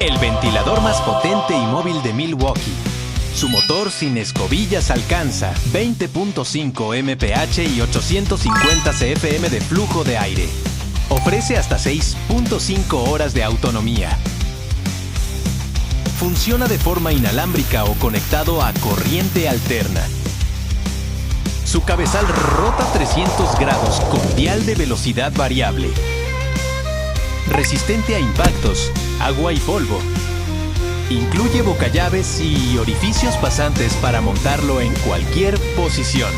El ventilador más potente y móvil de Milwaukee. Su motor sin escobillas alcanza 20.5 mph y 850 cfm de flujo de aire. Ofrece hasta 6.5 horas de autonomía. Funciona de forma inalámbrica o conectado a corriente alterna. Su cabezal rota 300 grados con dial de velocidad variable. Resistente a impactos, agua y polvo. Incluye bocallaves y orificios pasantes para montarlo en cualquier posición.